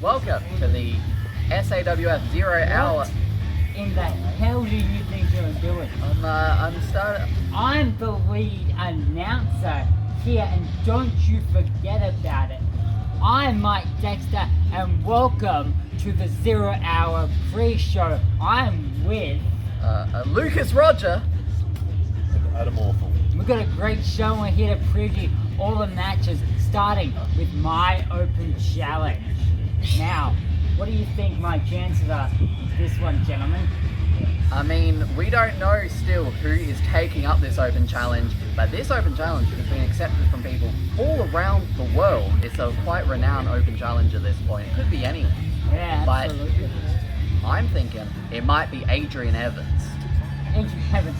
Welcome to the SAWF 0 Hour. What in the hell do you think you're doing? I'm starting. I'm the lead announcer here, and don't you forget about it. I'm Mike Dexter, and welcome to the 0 Hour pre-show. I'm with Lucas Roger. Adam Awful. We've got a great show, and we're here to preview all the matches, starting with my open challenge. Now, what do you think my chances are this one, gentlemen? I mean, we don't know still who is taking up this open challenge, but this open challenge has been accepted from people all around the world. It's a quite renowned open challenge at this point. It could be anyone. Yeah, But absolutely. I'm thinking it might be Adrian Evans. Adrian Evans.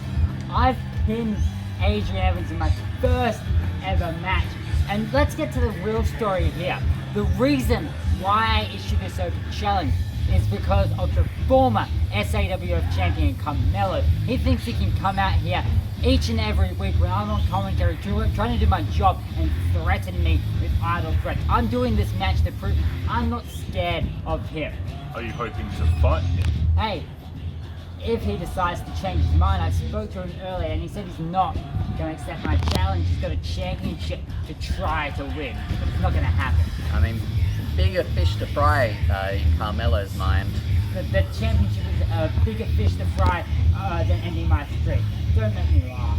I've pinned Adrian Evans in my first ever match. And let's get to the real story here. The reason why I issued this open challenge is because of the former SAWF champion Carmelo. He thinks he can come out here each and every week when I'm on commentary trying to do my job and threaten me with idle threats. I'm doing this match to prove I'm not scared of him. Are you hoping to fight him? Hey, if he decides to change his mind, I spoke to him earlier and he said he's not going to accept my challenge. He's got a championship to try to win, but it's not going to happen. I mean, bigger fish to fry in Carmelo's mind. The championship is a bigger fish to fry than ending my streak. Don't make me laugh.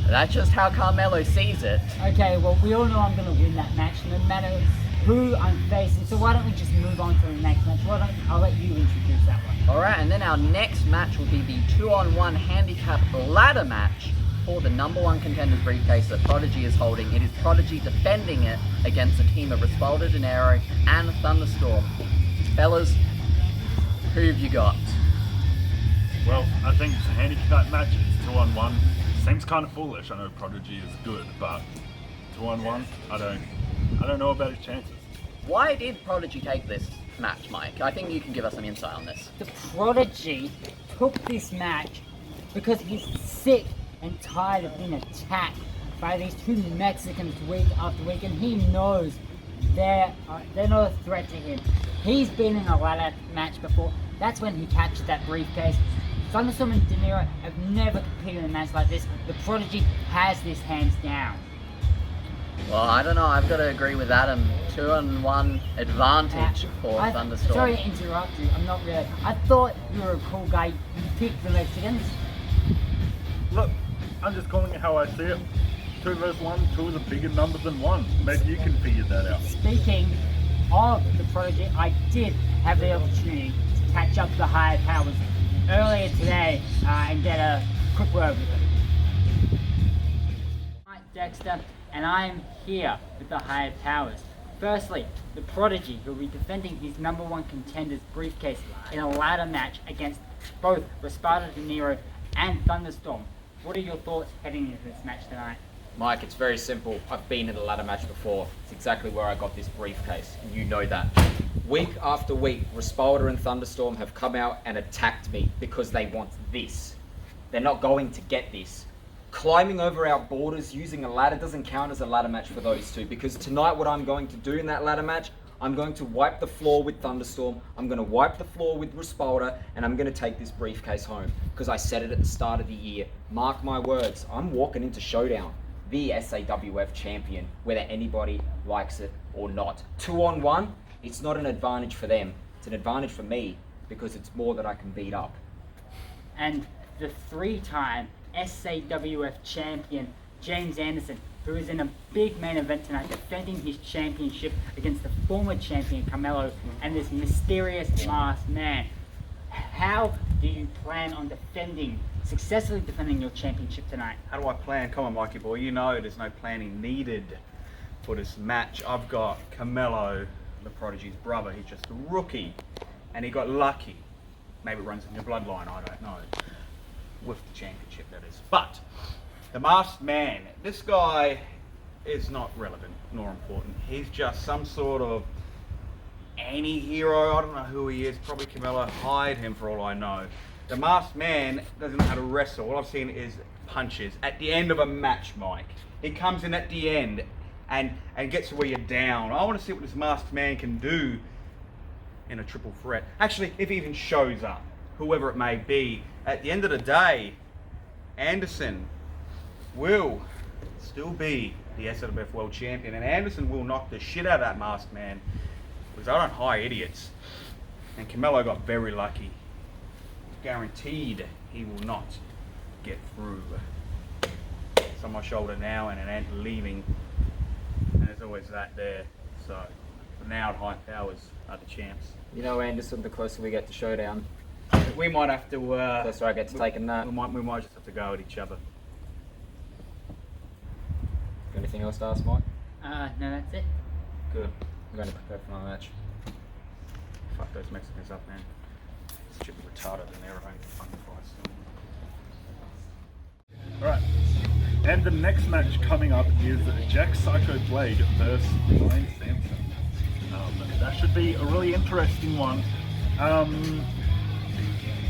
That's just how Carmelo sees it. Okay, well, we all know I'm going to win that match, no matter who I'm facing. So why don't we just move on to the next match? I'll let you introduce that one. Alright, and then our next match will be the 2-on-1 handicap ladder match for the number one contenders briefcase that Prodigy is holding. It is Prodigy defending it against a team of Respaldo Dinero and Thunderstorm. Fellas, who have you got? Well, I think it's a handicap match. It's 2-on-1. Seems kind of foolish. I know Prodigy is good, but 2-on-1, I don't know about his chances. Why did Prodigy take this match, Mike? I think you can give us some insight on this. The Prodigy took this match because he's sick and tired of being attacked by these two Mexicans week after week, and he knows they're not a threat to him. He's been in a ladder match before. That's when he captured that briefcase. Thunderstorm and De Niro have never competed in a match like this. The Prodigy has this hands down. Well, I don't know. I've got to agree with Adam. 2-on-1 advantage for Thunderstorm. Sorry to interrupt you. I'm not really. I thought you were a cool guy. You picked the Mexicans. Look, I'm just calling it how I see it. 2 versus 1, 2 is a bigger number than 1. Maybe you can figure that out. Speaking of the Prodigy, I did have the opportunity to catch up the higher powers earlier today and get a quick word with them. Mike Dexter, and I'm here with the higher powers. Firstly, the Prodigy, who will be defending his number one contender's briefcase in a ladder match against both Respaldo De Niro and Thunderstorm. What are your thoughts heading into this match tonight? Mike, it's very simple. I've been in a ladder match before. It's exactly where I got this briefcase, and you know that. Week after week, Respaldo and Thunderstorm have come out and attacked me because they want this. They're not going to get this. Climbing over our borders using a ladder doesn't count as a ladder match for those two, because tonight what I'm going to do in that ladder match, I'm going to wipe the floor with Thunderstorm, I'm going to wipe the floor with Respaldo, and I'm going to take this briefcase home. Because I said it at the start of the year. Mark my words, I'm walking into Showdown, the SAWF champion, whether anybody likes it or not. 2-on-1, it's not an advantage for them. It's an advantage for me, because it's more that I can beat up. And the 3-time SAWF champion, James Anderson, who is in a big main event tonight, defending his championship against the former champion Carmelo and this mysterious masked man. How do you plan on successfully defending your championship tonight? How do I plan? Come on, Mikey boy, you know there's no planning needed for this match. I've got Carmelo, the Prodigy's brother. He's just a rookie, and he got lucky. Maybe it runs in your bloodline, I don't know. With the championship, that is. But the masked man, this guy is not relevant nor important. He's just some sort of anti-hero. I don't know who he is. Probably Carmelo. Hide him for all I know. The masked man doesn't know how to wrestle. All I've seen is punches at the end of a match, Mike. He comes in at the end and gets to where you're down. I want to see what this masked man can do in a triple threat. Actually, if he even shows up, whoever it may be, at the end of the day, Anderson will still be the SWF World Champion, and Anderson will knock the shit out of that masked man, because I don't hire idiots. And Camelo got very lucky. Guaranteed he will not get through. It's on my shoulder now, and it ain't leaving. And there's always that there. So for now, high powers are the champs. You know, Anderson, the closer we get to showdown, We might have to. the closer I get to taking that. We might just have to go at each other. Anything else to ask, Mike? No, that's it. Good. I'm going to prepare for my match. Fuck those Mexicans up, man. Stupid retarded in their own fucking price. Alright. And the next match coming up is Jack Psycho Blade versus Ryan Sampson. That should be a really interesting one. They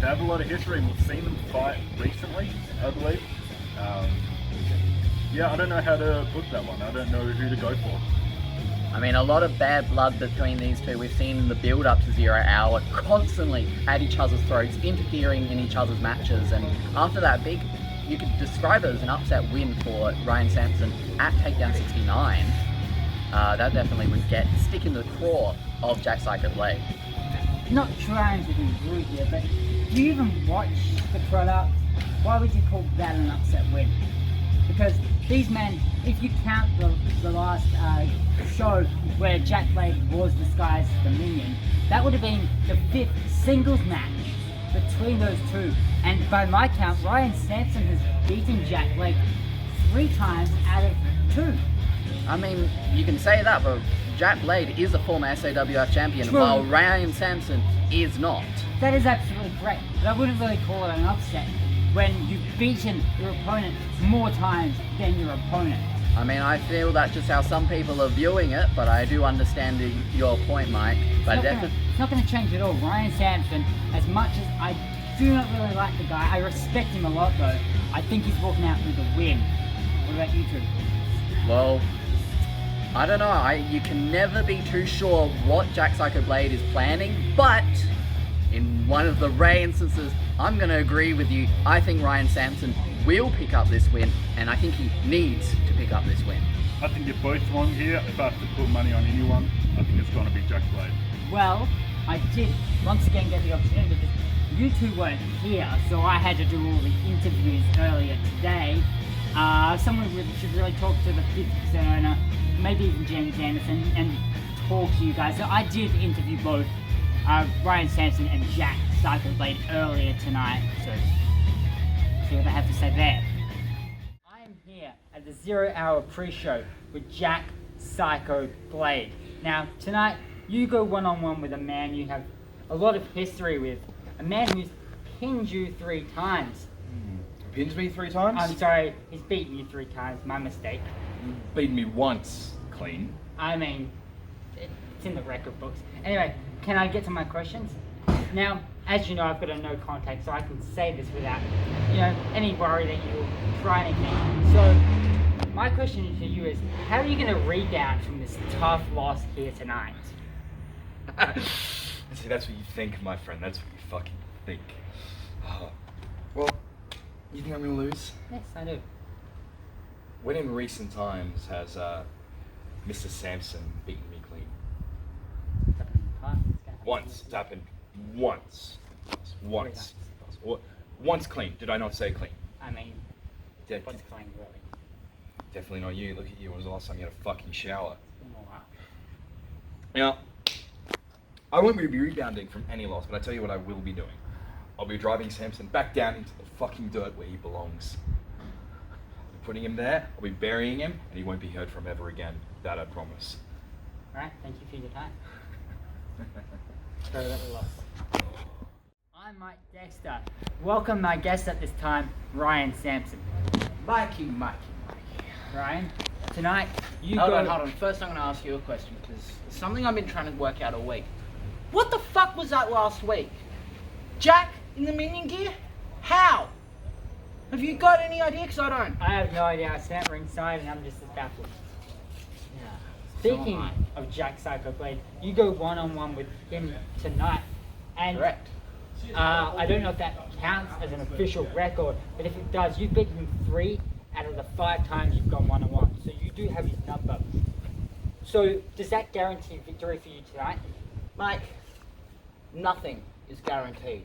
have a lot of history. We've seen them fight recently, I believe. Yeah, I don't know how to book that one. I don't know who to go for. I mean, a lot of bad blood between these two. We've seen in the build-up to 0 Hour constantly at each other's throats, interfering in each other's matches. And after that big, you could describe it as an upset win for Ryan Sampson at Takedown 69. That definitely would stick in the craw of Jack Psycho Blade. Not trying to be rude here, but do you even watch the product? Why would you call that an upset win? Because these men, if you count the last show where Jack Blade was disguised as the Minion, that would have been the 5th singles match between those two. And by my count, Ryan Sampson has beaten Jack Blade 3 times out of 2. I mean, you can say that, but Jack Blade is a former SAWF champion, True. while Ryan Sampson is not. That is absolutely correct, but I wouldn't really call it an upset when you've beaten your opponent more times than your opponent. I mean, I feel that's just how some people are viewing it, but I do understand your point, Mike. But It's not going to change at all. Ryan Sampson, as much as I do not really like the guy, I respect him a lot though, I think he's walking out with a win. What about you two? well, I don't know. You can never be too sure what Jack Psycho Blade is planning, but in one of the rare instances, I'm going to agree with you. I think Ryan Sampson will pick up this win, and I think he needs to pick up this win. I think you're both wrong here. If I have to put money on anyone, I think it's going to be Jack Blade. Well, I did once again get the opportunity because you two weren't here, so I had to do all the interviews earlier today. Someone should really talk to the 50% owner, maybe even James Anderson, and talk to you guys. So I did interview both Ryan Sampson and Jack Psycho Blade earlier tonight, so see what I have to say there. I am here at the 0 Hour pre-show with Jack Psycho Blade. Now, tonight, you go one-on-one with a man you have a lot of history with, a man who's pinned you 3 times. Pinned me 3 times? I'm sorry, he's beaten you 3 times, my mistake. Beaten me once clean. I mean, it's in the record books. Anyway, can I get to my questions? Now, as you know, I've got a no contact, so I can say this without, any worry that you'll try anything. So, my question to you is, how are you going to rebound from this tough loss here tonight? See, that's what you think, my friend. That's what you fucking think. Well, you think I'm gonna lose? Yes, I do. When in recent times has Mr. Sampson beaten me clean? Once. It's happened once. Once. Once clean. Did I not say clean? I mean, De- what's clean, really? Definitely not you. Look at you. When was the last time you had a fucking shower? It's been a while. Now, I won't be rebounding from any loss, but I tell you what I will be doing. I'll be driving Sampson back down into the fucking dirt where he belongs. I'll be putting him there, I'll be burying him, and he won't be heard from ever again. That I promise. Alright, thank you for your time. Sorry about the loss. I'm Mike Dexter. Welcome my guest at this time, Ryan Sampson. Mikey. Ryan, tonight you Hold go... on. First I'm going to ask you a question, because it's something I've been trying to work out all week. What the fuck was that last week? Jack in the minion gear? How? Have you got any idea? Because I don't. I have no idea. I sat ringside and I'm just as baffled. Yeah. Speaking am of Jack Psycho Blade, you go one-on-one with him tonight, and Correct. I don't know if that counts as an official record, but if it does, you've beaten him 3 out of the 5 times you've gone one-on-one, so you do have his number. So does that guarantee victory for you tonight? Mike, nothing is guaranteed.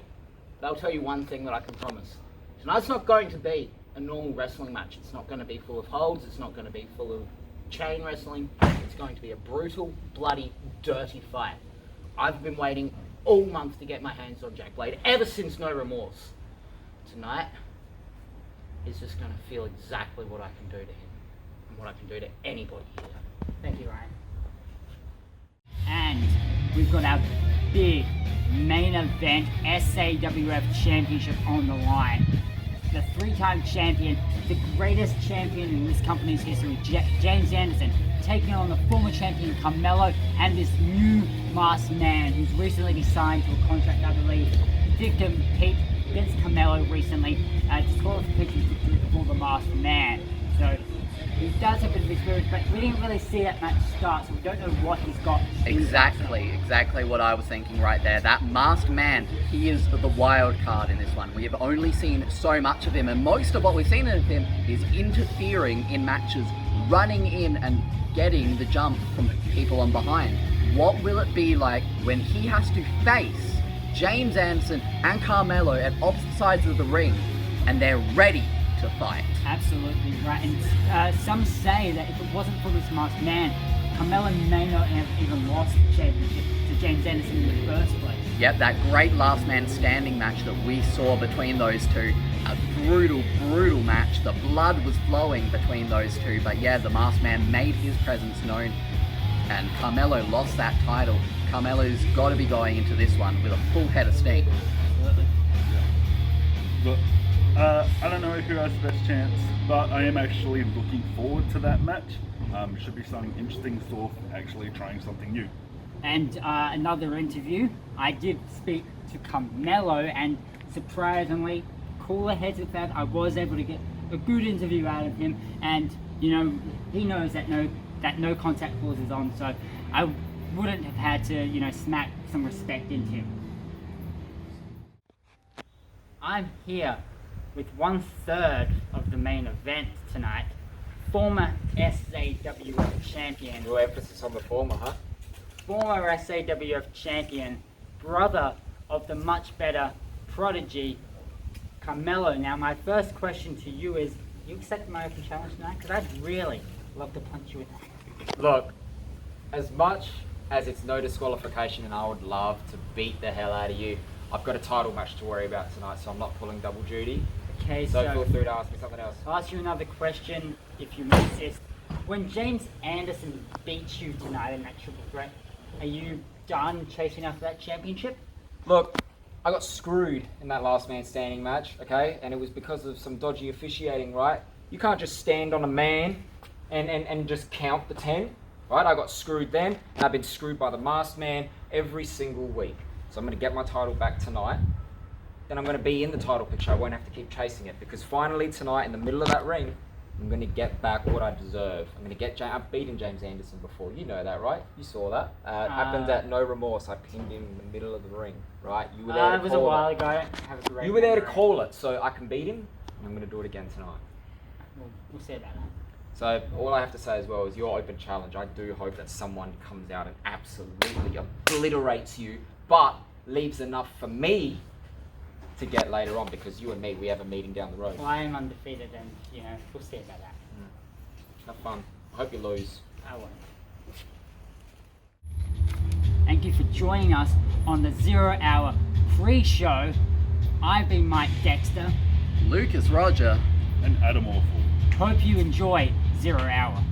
But I'll tell you one thing that I can promise. Tonight's not going to be a normal wrestling match. It's not going to be full of holds. It's not going to be full of chain wrestling. It's going to be a brutal, bloody, dirty fight. I've been waiting all month to get my hands on Jack Blade, ever since No Remorse. Tonight is just going to feel exactly what I can do to him and what I can do to anybody here. Thank you, Ryan. And we've got our big main event SAWF Championship on the line. The 3-time champion, the greatest champion in this company's history, James Anderson, taking on the former champion Carmelo and this new masked man who's recently been signed to a contract, I believe. Victim Pete against Carmelo recently, disqualification victory for the masked man. So he does have a bit of experience, but we didn't really see that match start, so we don't know what he's got. Exactly what I was thinking right there. That masked man, he is the wild card in this one. We have only seen so much of him, and most of what we've seen of him is interfering in matches, running in and getting the jump from people on behind. What will it be like when he has to face James Anderson and Carmelo at opposite sides of the ring, and they're ready to fight? Absolutely right, and some say that if it wasn't for this masked man, Carmelo may not have even lost the championship to James Anderson in the first place. Yep, that great last man standing match that we saw between those two, a brutal match. The blood was flowing between those two, but yeah, the masked man made his presence known, and Carmelo lost that title. Carmelo's got to be going into this one with a full head of steam. Absolutely. Look, I don't know who has the best chance, but I am actually looking forward to that match. Should be something interesting, Sawf actually trying something new. And another interview, I did speak to Carmelo, and surprisingly, cooler heads with that, I was able to get a good interview out of him, and you know, he knows that no contact clause is on, so I wouldn't have had to, smack some respect into him. I'm here with 1/3 of the main event tonight, former SAWF champion. No emphasis on the former, huh? Former SAWF champion, brother of the much better Prodigy, Carmelo. Now, my first question to you is, you accept my open challenge tonight? Because I'd really love to punch you in the... Look, as much as it's no disqualification and I would love to beat the hell out of you, I've got a title match to worry about tonight, so I'm not pulling double duty. Okay, So feel free to ask me something else. I'll ask you another question, if you insist. When James Anderson beats you tonight in that triple threat, are you done chasing after that championship? Look, I got screwed in that last man standing match, okay? And it was because of some dodgy officiating, right? You can't just stand on a man and just count the 10, right? I got screwed then, and I've been screwed by the masked man every single week. So I'm going to get my title back tonight. Then I'm going to be in the title picture. I won't have to keep chasing it, because finally tonight, in the middle of that ring, I'm going to get back what I deserve. I'm going to get I've beaten James Anderson before. You know that, right? You saw that. It happened at No Remorse. I pinned him in the middle of the ring, right? You were there to It was a call while it. ago. I don't have a great You were there to memory. call it, so I can beat him, and I'm going to do it again tonight. We'll say that. So all I have to say as well is your open challenge. I do hope that someone comes out and absolutely obliterates you, but leaves enough for me to get later on, because you and me, we have a meeting down the road. Well, I am undefeated, and we'll see about that. Have fun. I hope you lose. I won't. Thank you for joining us on the 0 Hour pre-show. I've been Mike Dexter. Lucas Roger. And Adam Awful. Hope you enjoy 0 Hour.